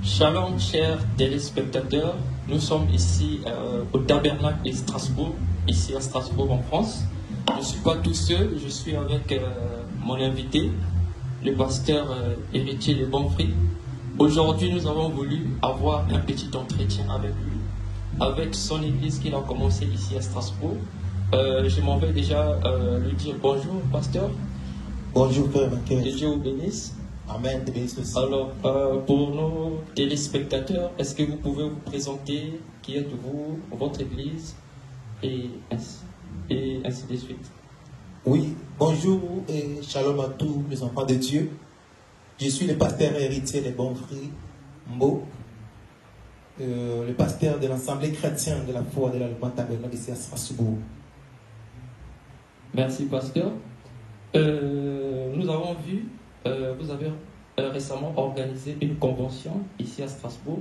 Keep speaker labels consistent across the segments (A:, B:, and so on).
A: Shalom, chers téléspectateurs. Nous sommes ici au Tabernacle de Strasbourg, ici à Strasbourg en France. Je ne suis pas tout seul, je suis avec mon invité, le pasteur Héritier de Bonfry. Aujourd'hui, nous avons voulu avoir un petit entretien avec lui, avec son église qu'il a commencé ici à Strasbourg. Je m'en vais déjà lui dire bonjour, pasteur.
B: Bonjour, frère.
A: Que Dieu vous bénisse.
B: Amen.
A: Alors, pour nos téléspectateurs, est-ce que vous pouvez vous présenter? Qui êtes-vous, votre église, et ainsi de suite?
B: Oui, bonjour et shalom à tous les enfants de Dieu. Je suis le pasteur Héritier de Bonfry, Mbo, le pasteur de l'Assemblée chrétienne de la foi de la Loi Tabernacle ici à Strasbourg.
A: Merci, pasteur. Nous avons vu, vous avez récemment organisé une convention ici à Strasbourg.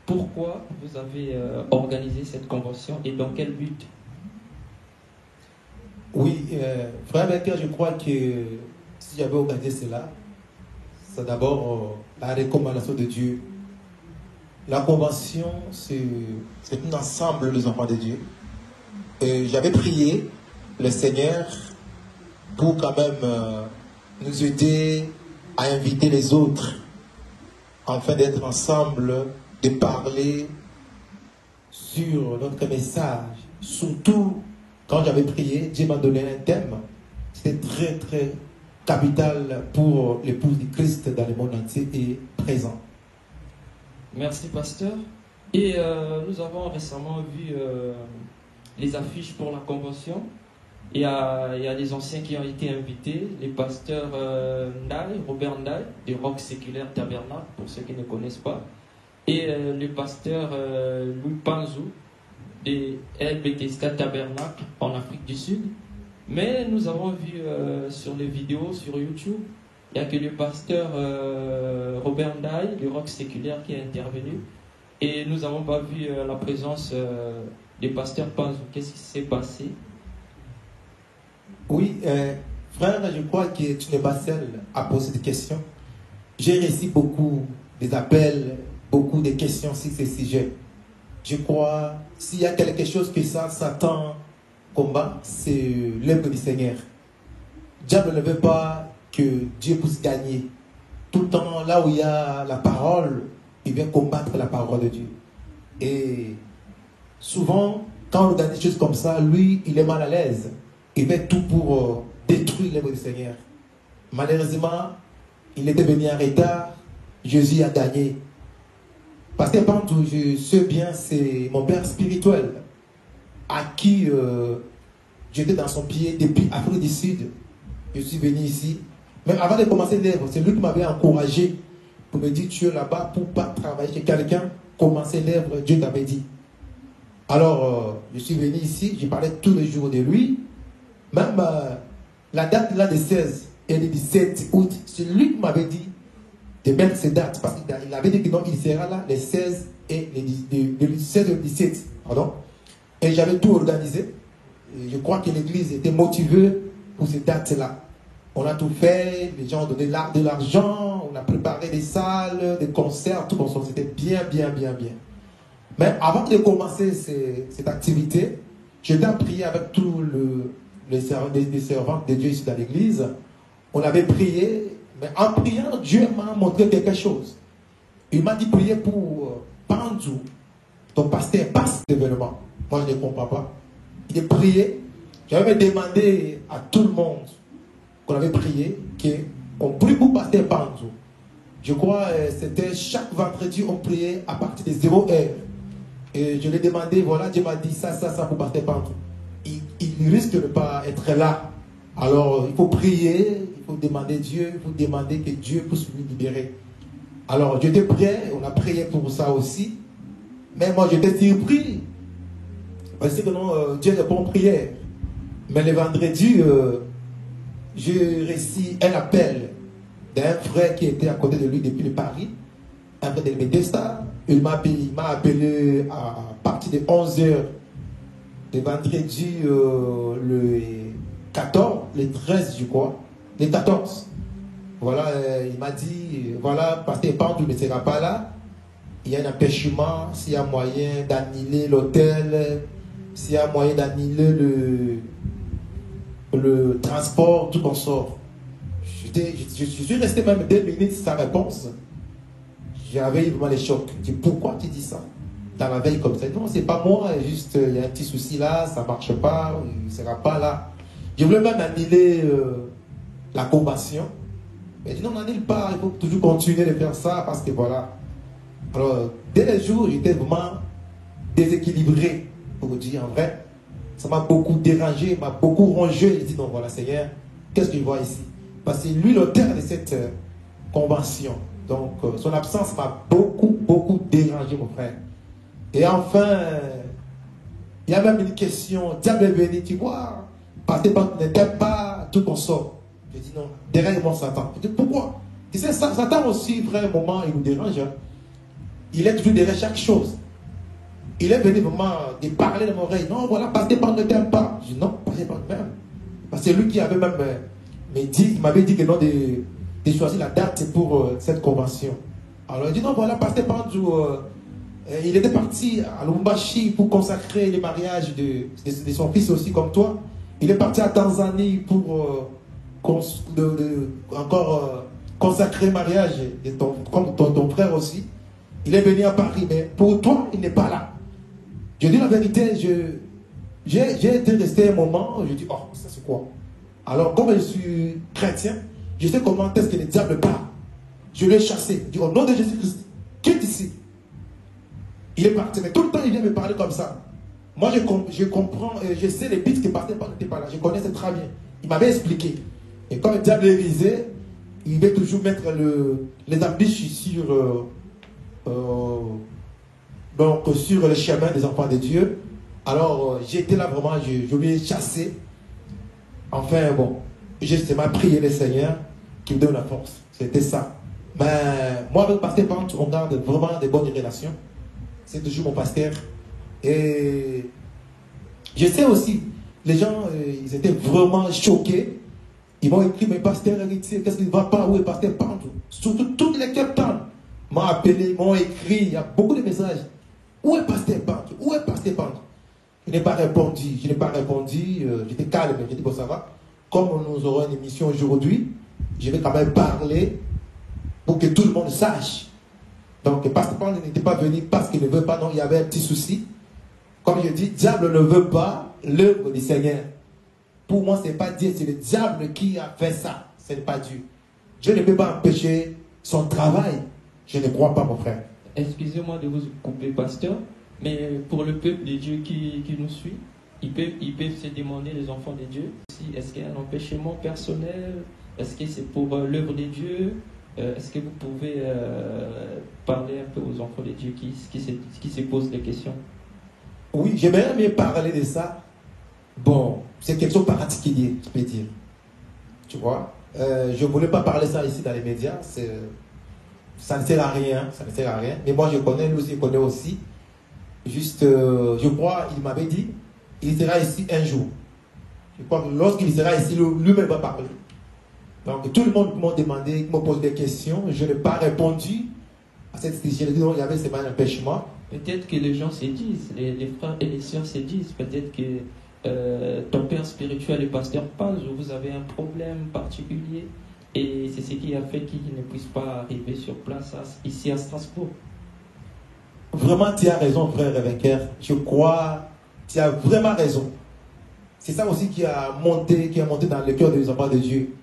A: Pourquoi vous avez organisé cette convention et dans quel but?
B: Oui, frère Becker, je crois que si j'avais organisé cela, c'est d'abord la recommandation de Dieu. La convention, c'est un ensemble des enfants de Dieu. J'avais prié le Seigneur pour quand même nous aider à inviter les autres, afin d'être ensemble, de parler sur notre message. Surtout, quand j'avais prié, Dieu m'a donné un thème. C'était très, très capital pour l'épouse du Christ dans le monde entier et présent.
A: Merci, pasteur. Et nous avons récemment vu les affiches pour la convention. Il y a des anciens qui ont été invités, les pasteurs Robert Ndaye, du Rock Séculaire Tabernacle, pour ceux qui ne connaissent pas, et le pasteur Louis Panzou, de El Bethesda Tabernacle en Afrique du Sud. Mais nous avons vu sur les vidéos sur YouTube, il n'y a que le pasteur Robert Ndaye, du Rock Séculaire, qui est intervenu. Et nous n'avons pas vu la présence du pasteur Panzou. Qu'est-ce qui s'est passé?
B: Oui, frère, je crois que tu n'es pas seul à poser des questions. J'ai reçu beaucoup des appels, beaucoup de questions sur ces sujets. Je crois, s'il y a quelque chose que Satan combat, c'est l'œuvre du Seigneur. Diable ne veut pas que Dieu puisse gagner. Tout le temps, là où il y a la parole, il vient combattre la parole de Dieu. Et souvent, quand on regarde des choses comme ça, lui, il est mal à l'aise. Il fait tout pour détruire l'œuvre du Seigneur. Malheureusement, il était venu en retard. Jésus a gagné. Parce que partout, je sais bien, c'est mon père spirituel à qui j'étais dans son pied depuis Afrique du Sud. Je suis venu ici. Mais avant de commencer l'œuvre, c'est lui qui m'avait encouragé pour me dire, tu es là-bas pour pas travailler chez quelqu'un, commencer l'œuvre, Dieu t'avait dit. Alors, je suis venu ici, j'ai parlé tous les jours de lui. Même la date là de 16 et le 17 août, c'est lui qui m'avait dit de mettre ces dates. Parce qu'il avait dit que non, il sera là les 16 et le 16 et le 17. Pardon. Et j'avais tout organisé. Et je crois que l'église était motivée pour ces dates-là. On a tout fait, les gens ont donné de l'argent, on a préparé des salles, des concerts, tout ça. C'était bien. Mais avant de commencer cette activité, j'étais à prier avec tout les servantes de Dieu ici dans l'église. On avait prié, mais en priant, Dieu m'a montré quelque chose. Il m'a dit prier pour Panzou, ton pasteur, passe l'événement. Moi, je ne comprends pas. Il a prié. J'avais demandé à tout le monde qu'on avait prié, qu'on prie pour pasteur Panzou. Je crois que c'était chaque vendredi, on priait à partir de 0 heure. Et je lui ai demandé, voilà, Dieu m'a dit ça pour pasteur Panzou. Il risque de ne pas être là. Alors, il faut prier, il faut demander Dieu, il faut demander que Dieu puisse lui libérer. Alors, j'étais prêt, on a prié pour ça aussi. Mais moi, j'étais surpris. Parce que non, Dieu répond aux prières. Mais le vendredi, j'ai reçu un appel d'un frère qui était à côté de lui depuis le Paris, un frère de Bethesda. Il m'a appelé à partir de 11h. Le vendredi, le 14, le 13, je crois, le 14. Voilà, il m'a dit, voilà, pasteur Panzou ne sera pas là. il y a un empêchement, s'il y a moyen d'annuler l'hôtel, s'il y a moyen d'annuler le transport, tout en sort. Je suis resté même 2 minutes sans réponse. J'avais vraiment les chocs. Je dis, pourquoi tu dis ça dans la veille comme ça? Non, c'est pas moi, juste il y a un petit souci là, ça marche pas, il ne sera pas là. Je voulais même annuler la convention. Mais non, on n'annule pas, il faut toujours continuer de faire ça parce que voilà. Alors, dès les jours, j'étais vraiment déséquilibré, pour vous dire en vrai. Ça m'a beaucoup dérangé, m'a beaucoup rongé. Je dis non, voilà, Seigneur, qu'est-ce que je vois ici? Parce que lui, l'auteur de cette convention. Donc, son absence m'a beaucoup dérangé, mon frère. Et enfin, il y a même une question. Diable est venu, tu vois, parce que tu n'étais pas tout qu'on sort. Je dis non, derrière moi, Satan. Je dis pourquoi? Tu sais, Satan aussi, frère, un moment, il nous dérange. Hein. Il est toujours derrière chaque chose. Il est venu vraiment de parler dans mon oreille. Non, voilà, parce que ne t'aime pas. Je dis non, parce que même. Parce que c'est lui qui avait même il m'avait dit que non, de choisir la date pour cette convention. Alors il dit non, voilà, parce que il était parti à Lubumbashi pour consacrer le mariage de son fils aussi comme toi. Il est parti à Tanzanie pour encore consacrer le mariage de ton frère aussi. Il est venu à Paris, mais pour toi, il n'est pas là. Je dis la vérité, j'ai été resté un moment, je dis, oh, ça c'est quoi? Alors, comme je suis chrétien, je sais comment est-ce que le diable parle. Je l'ai chassé. Je dis, au nom de Jésus-Christ, quitte ici. Il est parti, mais tout le temps, il vient me parler comme ça. Moi, je comprends, je sais les bits qui partaient n'étaient pas là. Je connaissais très bien. Il m'avait expliqué. Et quand le diable est visé, il veut toujours mettre les ambitions sur le chemin des enfants de Dieu. Alors, j'étais là vraiment, je lui ai chassé. Enfin, bon, j'ai justement prié le Seigneur qui me donne la force. C'était ça. Mais moi, avec le pasteur Pante, on garde vraiment des bonnes relations. C'est toujours mon pasteur. Et je sais aussi, les gens, ils étaient vraiment choqués. Ils m'ont écrit, mais pasteur héritier, qu'est-ce qu'il ne va pas? Où est pasteur Pante? Surtout toutes les capitaines m'ont appelé, m'ont écrit. Il y a beaucoup de messages. Où est pasteur Pante? Où est pasteur Pante? Je n'ai pas répondu. J'étais calme. J'ai dit, bon, ça va. Comme nous aurons une émission aujourd'hui, je vais quand même parler pour que tout le monde sache. Donc, pasteur Pante n'était pas venu parce qu'il ne veut pas. Non, il y avait un petit souci. Comme je dis, diable ne veut pas l'œuvre du Seigneur. Pour moi, ce n'est pas Dieu, c'est le diable qui a fait ça. Ce n'est pas Dieu. Dieu ne peut pas empêcher son travail. Je ne crois pas, mon frère.
A: Excusez-moi de vous couper, pasteur, mais pour le peuple de Dieu qui nous suit, ils peuvent se demander, les enfants de Dieu, est-ce qu'il y a un empêchement personnel? Est-ce que c'est pour l'œuvre de Dieu? Est-ce que vous pouvez parler un peu aux enfants de Dieu qui se posent des questions?
B: Oui, j'aimerais bien parler de ça. Bon, c'est quelque chose de particulier, je peux dire. Tu vois, je ne voulais pas parler ça ici dans les médias. Ça ne sert à rien, ça ne sert à rien. Mais moi, je connais, lui aussi, il connaît aussi. Juste, je crois, il m'avait dit, il sera ici un jour. Je crois que lorsqu'il sera ici, lui-même va parler. Donc, tout le monde m'a demandé, il m'a posé des questions. Je n'ai pas répondu à cette question. J'ai dit non, il y avait seulement un empêchement.
A: Peut-être que les gens se disent, les frères et les sœurs se disent, peut-être que ton père spirituel, le pasteur Paz, vous avez un problème particulier et c'est ce qui a fait qu'il ne puisse pas arriver sur place ici à Strasbourg.
B: Vraiment, tu as raison, frère Revenker. Je crois, tu as vraiment raison. C'est ça aussi qui a monté dans le cœur des enfants de Dieu.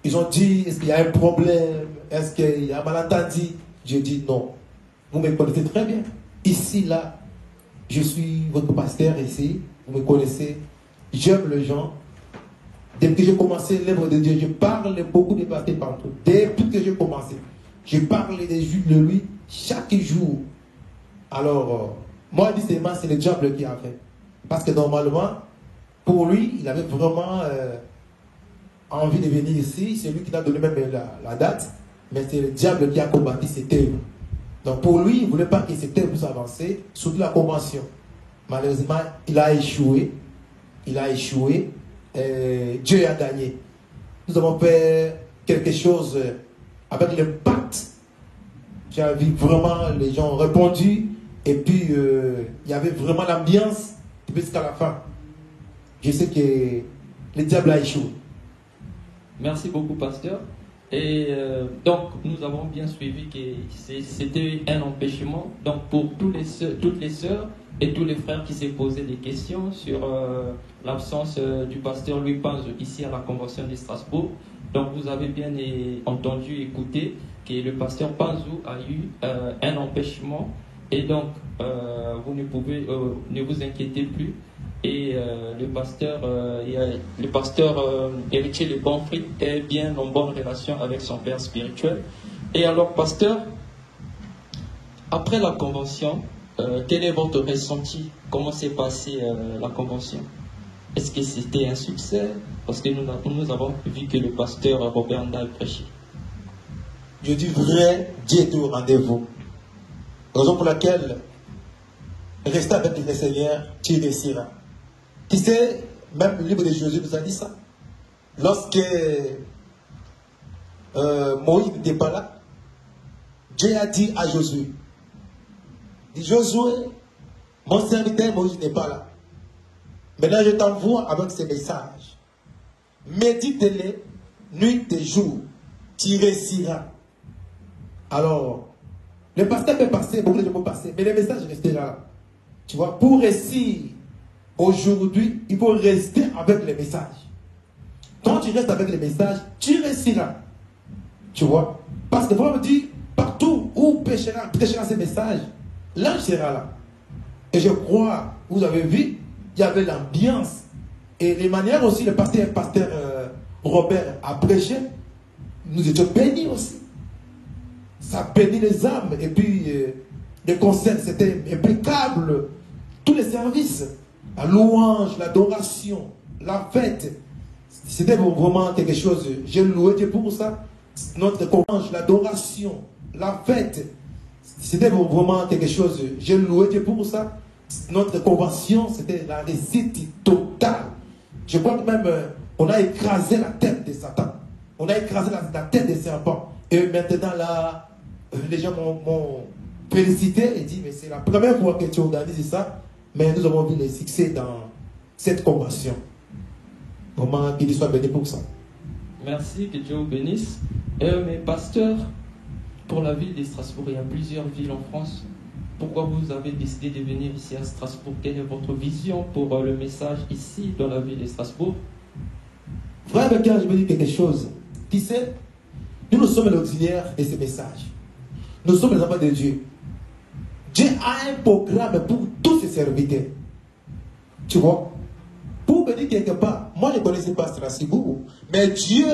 B: Ils ont dit, est-ce qu'il y a un problème? Est-ce qu'il y a un malentendu? Je dis non. Vous me connaissez très bien. Ici, là, je suis votre pasteur ici. Vous me connaissez. J'aime les gens. Depuis que j'ai commencé l'œuvre de Dieu, je parle beaucoup de pasteur partout. Depuis que j'ai commencé, je parle de lui chaque jour. Alors, moi, disais-moi, c'est le diable qui a fait. Parce que normalement, pour lui, il avait vraiment envie de venir ici. C'est lui qui a donné même la date. Mais c'est le diable qui a combattu cette œuvre. Donc pour lui, il ne voulait pas que cette œuvre puisse avancer, surtout la convention. Malheureusement, il a échoué. Il a échoué. Dieu a gagné. Nous avons fait quelque chose avec le pacte J'ai vu vraiment les gens ont répondu. Et puis, il y avait vraiment l'ambiance jusqu'à la fin. Je sais que le diable a échoué.
A: Merci beaucoup, pasteur. Et donc, nous avons bien suivi que c'était un empêchement. Donc, pour toutes les sœurs et tous les frères qui s'est posé des questions sur l'absence du pasteur Louis Panzou ici à la Convention de Strasbourg. Donc, vous avez bien entendu, écouté que le pasteur Panzou a eu un empêchement. Et donc, vous ne vous inquiétez plus. Et le pasteur héritier de Bonfrit est bien en bonne relation avec son père spirituel. Et alors, pasteur, après la convention, quel est votre ressenti? Comment s'est passée la convention? Est-ce que c'était un succès? Parce que nous avons vu que le pasteur Robert Ndal prêchait.
B: Je dis vrai, Dieu est au rendez-vous. Raison pour laquelle, rester avec le Seigneur, tu réussiras. Tu sais, même le livre de Josué nous a dit ça. Lorsque Moïse n'était pas là, Dieu a dit à Josué, dit Josué, mon serviteur Moïse n'est pas là. Maintenant je t'envoie avec ces messages. Médite-les, nuit et jour, tu réussiras. Alors, le pasteur peut passer, beaucoup de gens peuvent passer, mais le message restera là. Tu vois, pour réussir aujourd'hui, il faut rester avec les messages. Quand tu restes avec les messages, tu réussiras. Tu vois, parce que vraiment dit, partout où prêchera ces messages, l'ange sera là. Et je crois, vous avez vu, il y avait l'ambiance. Et les manières aussi, le pasteur Robert a prêché, nous étions bénis aussi. Ça bénit les âmes. Et puis, les concerts, c'était impeccable. Tous les services, la louange, l'adoration, la fête, c'était vraiment quelque chose. J'ai loué Dieu pour ça. Notre louange, l'adoration, la fête, c'était vraiment quelque chose. J'ai loué Dieu pour ça. Notre convention, c'était la réussite totale. Je crois que même, on a écrasé la tête de Satan. On a écrasé la tête des serpents. Et maintenant, là, les gens m'ont félicité et dit, mais c'est la première fois que tu organises ça. Mais nous avons vu les succès dans cette convention. Comment qu'il soit béni pour ça.
A: Merci, que Dieu vous bénisse. Mais pasteur, pour la ville de Strasbourg, il y a plusieurs villes en France. Pourquoi vous avez décidé de venir ici à Strasbourg? Quelle est votre vision pour le message ici dans la ville de Strasbourg?
B: Frère Becker, je veux dire quelque chose. Tu sais, nous sommes l'auxiliaire de ce message. Nous sommes les enfants de Dieu. Dieu a un programme pour tous ses serviteurs. Tu vois? Pour me dire quelque part, moi je ne connaissais pas Strasbourg, mais Dieu,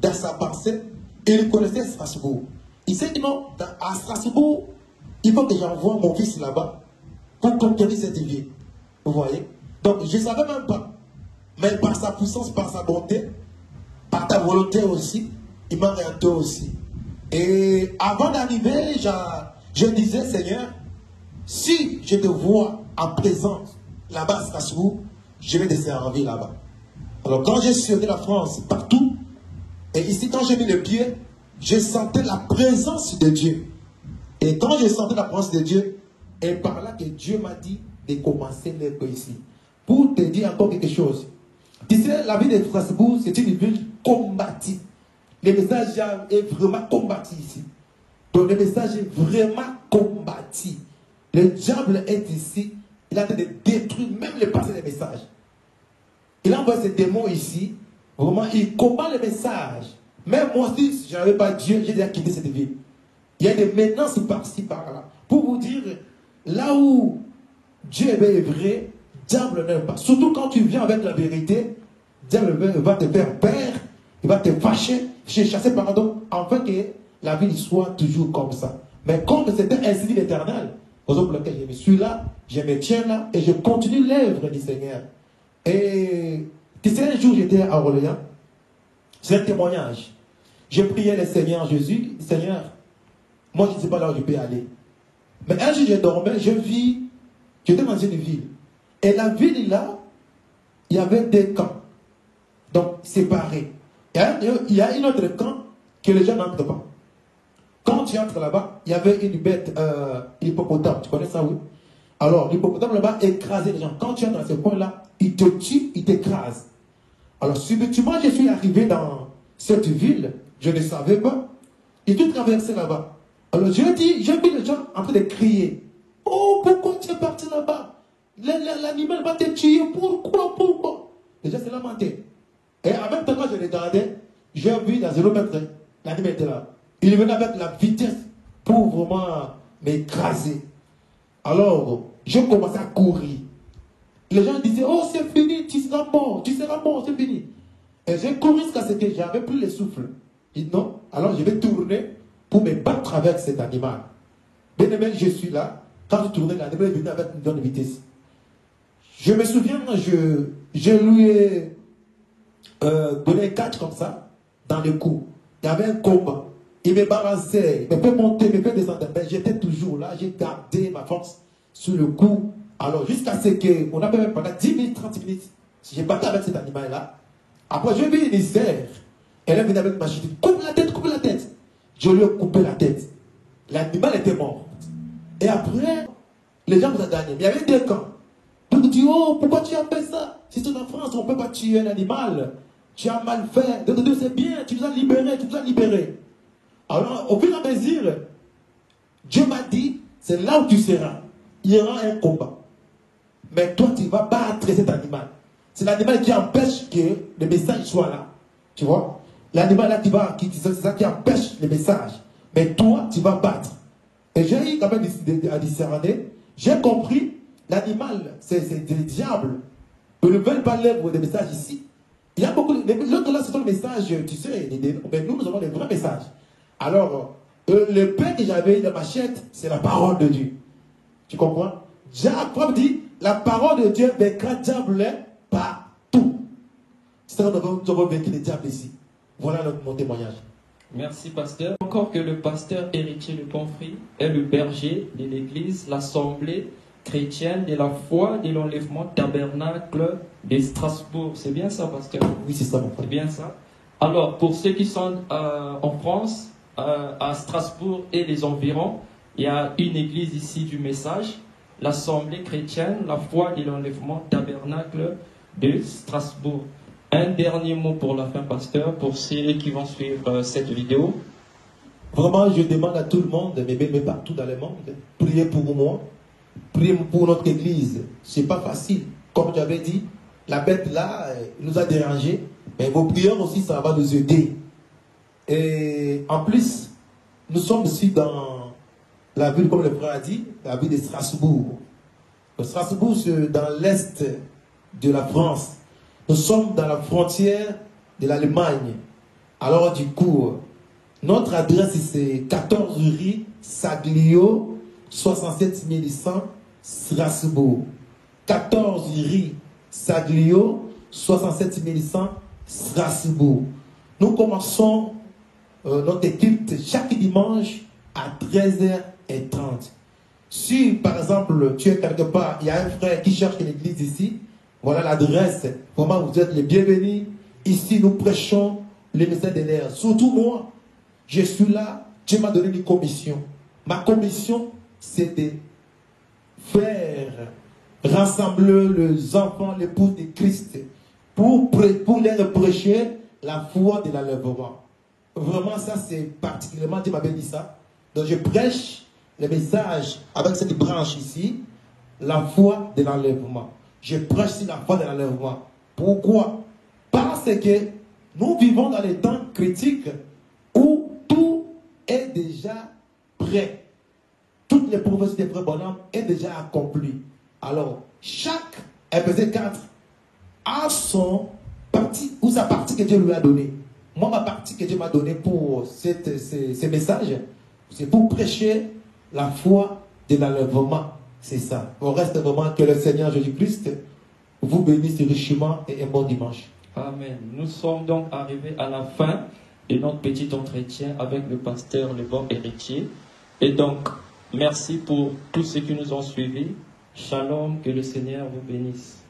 B: dans sa pensée, il connaissait Strasbourg. Il s'est dit non, à Strasbourg, il faut que j'envoie mon fils là-bas pour conquérir cette ville. Vous voyez? Donc je ne savais même pas. Mais par sa puissance, par sa bonté, par ta volonté aussi, il m'a orienté aussi. Et avant d'arriver, je disais, Seigneur, si je te vois en présence là-bas à Strasbourg, je vais te servir là-bas. Alors quand j'ai sillonné la France partout, et ici quand j'ai mis le pied, je sentais la présence de Dieu. Et quand je sentais la présence de Dieu, et par là que Dieu m'a dit de commencer l'œuvre ici. Pour te dire encore quelque chose. Tu sais, la ville de Strasbourg, c'est une ville combattue. Le message est vraiment combattu ici. Donc le message est vraiment combattu. Le diable est ici. Il a tenté de détruire même le passé des messages. Il envoie ses démons ici. Vraiment, il combat le message. Même moi aussi, si je n'avais pas Dieu, j'ai déjà quitté cette ville. Il y a des menaces par-ci, par-là. Pour vous dire, là où Dieu est vrai, diable n'aime pas. Surtout quand tu viens avec la vérité, diable va te faire peur, il va te fâcher, chasser, pardon, afin que la vie soit toujours comme ça. Mais comme c'était ainsi dit l'Éternel, raison pour laquelle je me suis là, je me tiens là, et je continue l'œuvre du Seigneur. Et tu sais, un jour j'étais à Orléans, c'est un témoignage. Je priais le Seigneur Jésus, Seigneur, moi je ne sais pas là où je peux aller. Mais un jour je dormais, je vis, j'étais dans une ville. Et la ville là, il y avait des camps. Donc séparés. Il y a un autre camp que les gens n'entrent pas. quand tu entres là-bas, il y avait une bête, l'hippopotame. Tu connais ça, oui? Alors, l'hippopotame là-bas écrasait les gens. Quand tu entres dans ce coin-là, il te tue, il t'écrase. Alors, subitement, je suis arrivé dans cette ville, je ne savais pas. Et tout traversé là-bas. Alors, j'ai vu les gens en train de crier. Oh, pourquoi tu es parti là-bas? L'animal va te tuer. Pourquoi? Les gens se lamentaient. Et en même temps, quand je regardais, j'ai vu dans 0 mètre, l'animal était là. Il venait avec la vitesse pour vraiment m'écraser. Alors, je commençais à courir. Les gens disaient, oh, c'est fini, tu seras mort, c'est fini. Et j'ai couru jusqu'à ce que j'avais plus le souffle. Je dis non, alors je vais tourner pour me battre avec cet animal. Bien aimé, je suis là. Quand je tournais, l'animal est venu avec une grande vitesse. Je me souviens, je lui ai donné un catch comme ça, dans le cou. Il y avait un combat. Il me balançait, il me fait monter, il me fait descendre. Mais j'étais toujours là, j'ai gardé ma force sur le coup. Alors, jusqu'à ce qu'on a fait pendant 10 minutes, 30 minutes, si j'ai battu avec cet animal-là, après, j'ai vu une isère. Elle est venue avec ma machine. Coupe la tête, coupe la tête. Je lui ai coupé la tête. L'animal était mort. Et après, les gens vous ont gagné. Il y avait 2 camps. Donc, dit, oh, pourquoi tu as fait ça? Si c'est en France, on ne peut pas tuer un animal. Tu as mal fait. Donc, c'est bien, tu nous as libérés, Alors, au fur et à mesure, Dieu m'a dit, c'est là où tu seras. Il y aura un combat. Mais toi, tu vas battre cet animal. C'est l'animal qui empêche que le message soit là. Tu vois? L'animal là c'est ça qui empêche le message. Mais toi, tu vas battre. Et j'ai eu quand même à discerner. J'ai compris, l'animal, c'est le diable. Ils ne veulent pas lèvres des messages ici. Il y a beaucoup l'autre là, c'est le message, tu sais, mais nous avons des vrais messages. Alors, le pain que j'avais, la machette, c'est la parole de Dieu. Tu comprends? Jacques dit, la parole de Dieu vaincra le diable partout. C'est ça que nous avons vaincu le diable ici. Voilà mon témoignage.
A: Merci, pasteur. Encore que le pasteur héritier Le Confrit est le berger de l'église, l'assemblée chrétienne de la foi de l'enlèvement tabernacle de Strasbourg. C'est bien ça, pasteur?
B: Oui, c'est ça, mon frère.
A: C'est bien ça. Alors, pour ceux qui sont en France, à Strasbourg et les environs, il y a une église ici du message, l'assemblée chrétienne, la foi de l'enlèvement tabernacle de Strasbourg. Un dernier mot pour la fin, pasteur, pour ceux qui vont suivre cette vidéo.
B: Vraiment, je demande à tout le monde, mais partout dans le monde, priez pour moi, priez pour notre église. C'est pas facile. Comme j'avais dit, la bête là nous a dérangés, mais vos prières aussi, ça va nous aider. Et en plus, nous sommes ici dans la ville, comme le frère a dit, la ville de Strasbourg. Strasbourg, c'est dans l'est de la France. Nous sommes dans la frontière de l'Allemagne. Alors du coup, notre adresse c'est 14 rue Saglio, 67 100 Strasbourg. 14 rue Saglio, 67 100 Strasbourg. Nous commençons notre équipe chaque dimanche à 13h30. Si par exemple tu es quelque part, il y a un frère qui cherche une église ici, voilà l'adresse. Vraiment, vous êtes les bienvenus. Ici, nous prêchons les messages de l'air. Surtout moi, je suis là. Dieu m'a donné une commission. Ma commission, c'est de faire rassembler les enfants, l'époux de Christ, pour leur prêcher la foi de l'enlèvement. Vraiment, ça, c'est particulièrement, Dieu m'avait dit ça. Donc, je prêche le message avec cette branche ici, la foi de l'enlèvement. Je prêche sur la foi de l'enlèvement. Pourquoi? Parce que nous vivons dans les temps critiques où tout est déjà prêt. Toutes les prophéties des frères bonhommes est déjà accomplie. Alors, chaque FPC 4 a son partie ou sa partie que Dieu lui a donnée. Moi, ma partie que Dieu m'a donnée pour ces messages, c'est pour prêcher la foi de l'enlèvement. C'est ça. On reste vraiment que le Seigneur Jésus-Christ vous bénisse richement et un bon dimanche.
A: Amen. Nous sommes donc arrivés à la fin de notre petit entretien avec le pasteur Le Bon Héritier. Et donc, merci pour tous ceux qui nous ont suivis. Shalom, que le Seigneur vous bénisse.